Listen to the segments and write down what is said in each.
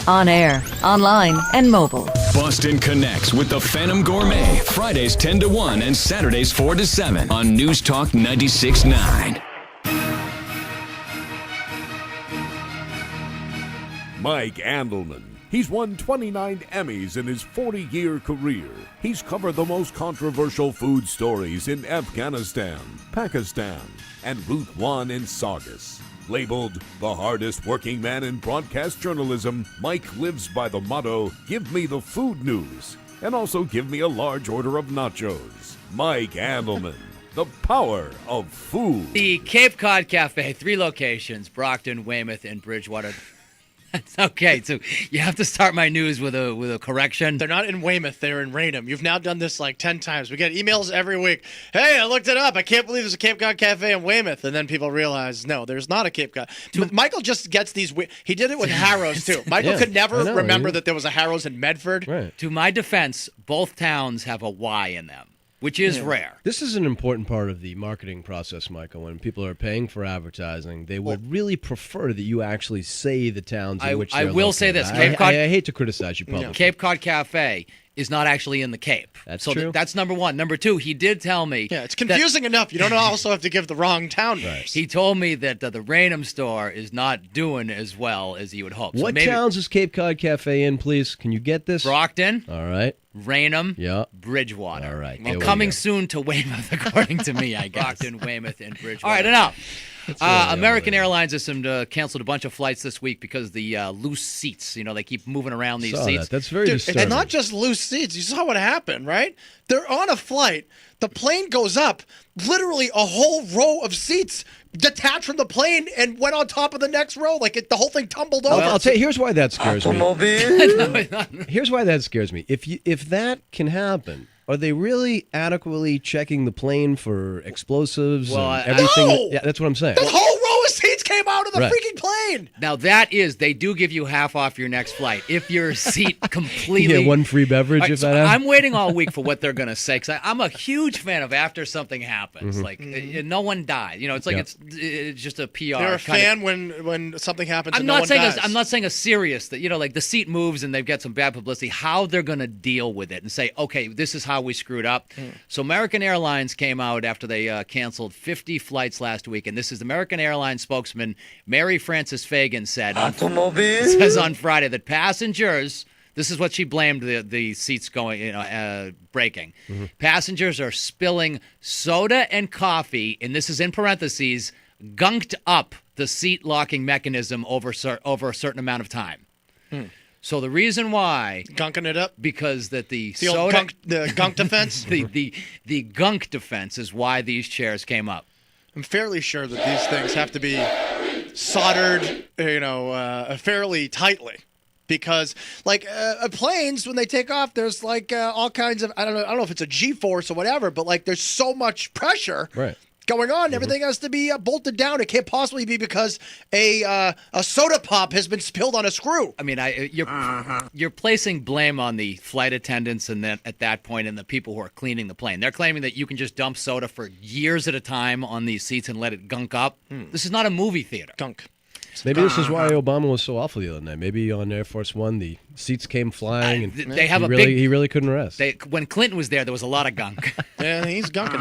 On air, online, and mobile. Boston Connects with the Phantom Gourmet. Fridays 10 to 1 and Saturdays 4 to 7 on News Talk 96.9. Mike Andelman. He's won 29 Emmys in his 40-year career. He's covered the most controversial food stories in Afghanistan, Pakistan, and Route 1 in Saugus. Labeled the hardest working man in broadcast journalism, Mike lives by the motto, give me the food news, and also give me a large order of nachos. Mike Andelman, the power of food. The Cape Cod Cafe, 3 locations, Brockton, Weymouth, and Bridgewater. Okay, so you have to start my news with a correction. They're not in Weymouth, they're in Raynham. You've now done this like 10 times. We get emails every week. Hey, I looked it up. I can't believe there's a Cape Cod Cafe in Weymouth. And then people realize, no, there's not a Cape Cod. Michael just gets these. He did it with Harrow's, too. Michael could never remember that there was a Harrow's in Medford. Right. To my defense, both towns have a Y in them, which is rare. This is an important part of the marketing process, Michael. When people are paying for advertising, they would really prefer that you actually say the towns in which they're located. I will say this. I hate to criticize you publicly. Cape Cod Cafe is not actually in the Cape. That's true. That's number one. Number two, he did tell me. Yeah, it's confusing enough. You don't also have to give the wrong town names. He told me that the Raynham store is not doing as well as he would hope. What towns is Cape Cod Cafe in, please? Can you get this? Brockton. All right. Raynham, All Bridgewater. right. And coming soon to Weymouth, according to me, I guess. Brockton, Weymouth, and Bridgewater. All right, enough. American Airlines has canceled a bunch of flights this week because of the loose seats. You know, they keep moving around these seats. That's very disturbing. It's not just loose seats. You saw what happened, right? They're on a flight. The plane goes up. Literally a whole row of seats detached from the plane and went on top of the next row. Like the whole thing tumbled over. I'll tell you, here's why that scares me. Here's why that scares me. If that can happen, are they really adequately checking the plane for explosives and everything? No! Yeah, that's what I'm saying. The whole row of seats came out of the freaking plane. Now, they do give you half off your next flight if your seat completely... Yeah, one free beverage if that happens. I'm waiting all week for what they're going to say, because I'm a huge fan of after something happens. Like, no one dies. You know, it's like it's just a PR. You're a fan when something happens I'm and not no one saying dies. I'm not saying a serious, that, you know, like the seat moves and they've got some bad publicity, how they're going to deal with it and say, okay, this is how we screwed up. So American Airlines came out after they canceled 50 flights last week, and this is American Airlines spokesman Mary Frances Fagan said on Friday that passengers, this is what she blamed the seats going, breaking. Passengers are spilling soda and coffee, and this is in parentheses, gunked up the seat locking mechanism over a certain amount of time. So the reason why, gunking it up, because that the old soda, the gunk defense, the gunk defense is why these chairs came up. I'm fairly sure that these things have to be soldered, fairly tightly, because planes when they take off, there's all kinds of I don't know if it's a G-force or whatever, but there's so much pressure. Right. Going on, everything has to be bolted down. It can't possibly be because a soda pop has been spilled on a screw. I mean, you're placing blame on the flight attendants and then at that point and the people who are cleaning the plane. They're claiming that you can just dump soda for years at a time on these seats and let it gunk up. This is not a movie theater. Gunk. Maybe this is why Obama was so awful the other night. Maybe on Air Force One, the seats came flying, and he really couldn't rest. When Clinton was there was a lot of gunk. Yeah, he's gunking.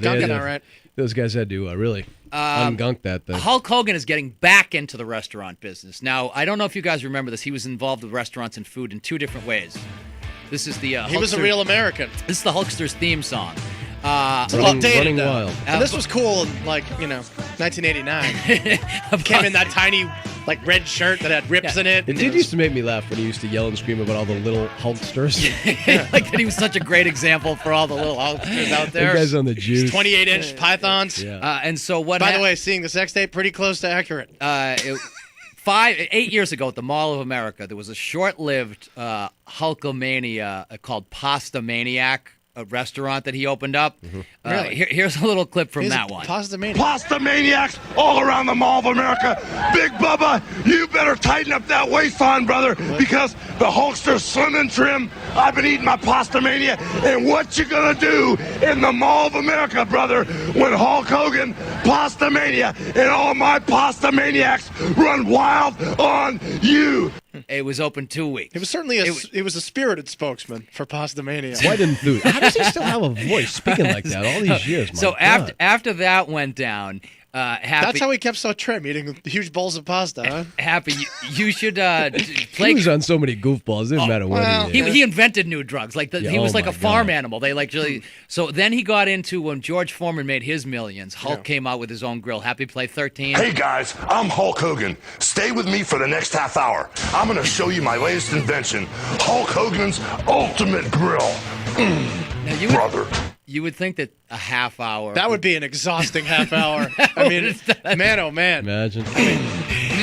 Gunking, all right. Those guys had to really ungunk that thing. Hulk Hogan is getting back into the restaurant business. Now, I don't know if you guys remember this. He was involved with restaurants and food in 2 different ways. This is the he was a real American. This is the Hulkster's theme song. Running wild. And this was cool in 1989. Came in that tiny red shirt that had rips in it. It did used to make me laugh when he used to yell and scream about all the little Hulksters. Like that he was such a great example for all the little Hulksters out there. The guys on the juice. 28-inch pythons. Yeah. And so By the way, seeing the sex tape, pretty close to accurate. 8 years ago at the Mall of America, there was a short-lived Hulkamania called Pasta Maniac, a restaurant that he opened up. Really? Here's a little clip from that one. Pasta Maniac. Pasta Maniacs all around the Mall of America. Big Bubba, you better tighten up that waistline, brother, because the Hulkster's slim and trim. I've been eating my Pasta Mania, and what you gonna do in the Mall of America, brother, when Hulk Hogan, Pasta Mania, and all my Pasta Maniacs run wild on you? It was open 2 weeks. He was certainly he was a spirited spokesman for Pastamania. Quite enthused. How does he still have a voice speaking like that all these years? So after that went down, Happy. That's how he kept so trim, eating huge bowls of pasta, huh? Happy, you should play. He was on so many goofballs. It didn't matter what he did. He invented new drugs. Like he was like a farm animal. They like really. So then he got into when George Foreman made his millions. Hulk came out with his own grill. Happy play 13. Hey guys, I'm Hulk Hogan. Stay with me for the next half hour. I'm going to show you my latest invention, Hulk Hogan's Ultimate Grill. Now Brother. You would think that a half hour. That would be an exhausting half hour. I mean, man, oh man. Imagine.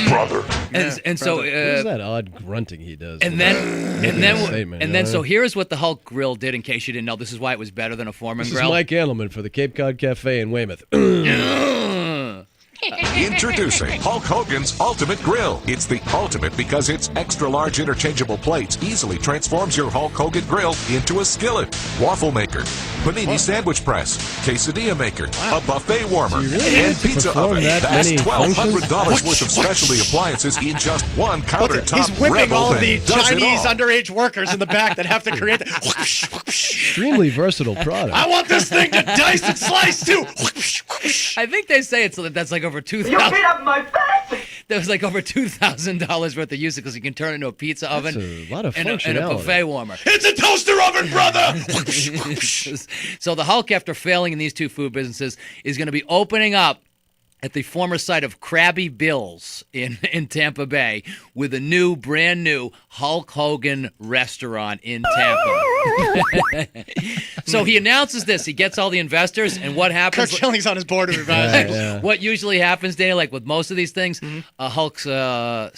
Brother. And so what is that odd grunting he does? And then so here's what the Hulk grill did. In case you didn't know, this is why it was better than a Foreman this grill. Is Mike Andelman for the Cape Cod Cafe in Weymouth. Introducing Hulk Hogan's Ultimate Grill. It's the ultimate because its extra-large interchangeable plates easily transforms your Hulk Hogan grill into a skillet, waffle maker, panini sandwich press, quesadilla maker, a buffet warmer, and pizza oven. That's $1,200 worth of specialty appliances in just one countertop. He's whipping Rebel all of the that does it Chinese all. underage workers in the back that have to create the... Extremely versatile product. I want this thing to dice and slice too. I think they say it's that's like over $2,000. You beat up my face! There was like over $2,000 worth of use because you can turn it into a pizza oven. That's a lot of and functionality. a buffet warmer. It's a toaster oven, brother! So the Hulk, after failing in these two food businesses, is going to be opening up at the former site of Krabby Bill's in Tampa Bay with a brand new Hulk Hogan restaurant in Tampa. So he announces this. He gets all the investors, and what happens? Kurt Schilling's on his board of advisors. What usually happens, Danny, like with most of these things, Hulk's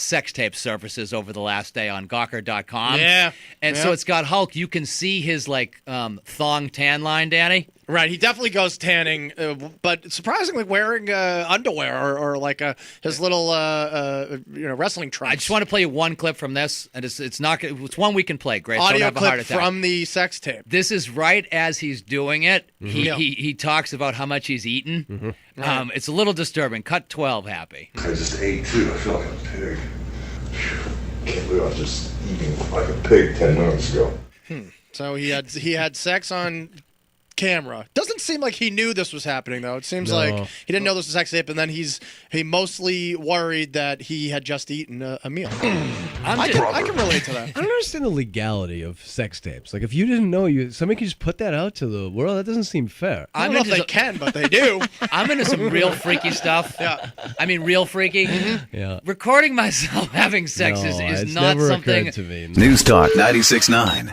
sex tape surfaces over the last day on Gawker.com. Yeah. And so it's got Hulk. You can see his thong tan line, Danny. Right, he definitely goes tanning, but surprisingly wearing underwear or like his little wrestling trunks. I just want to play you one clip from this, and it's one we can play. Great, so audio don't have a heart clip attack. from the sex tape. This is right as he's doing it. He talks about how much he's eaten. It's a little disturbing. Cut 12, Happy. I just ate too. I feel like a pig. Can't believe I was just eating like a pig 10 minutes ago. So he had sex on camera. Doesn't seem like he knew this was happening though. It seems like he didn't know this was sex tape, and then he mostly worried that he had just eaten a meal. I can relate to that. I don't understand the legality of sex tapes. Like, if you didn't know, somebody could just put that out to the world. That doesn't seem fair. I don't know if they can, but they do. I'm into some real freaky stuff. Yeah. I mean, real freaky. Yeah. Recording myself having sex is it's not never something. occurred to me. News Talk 96.9.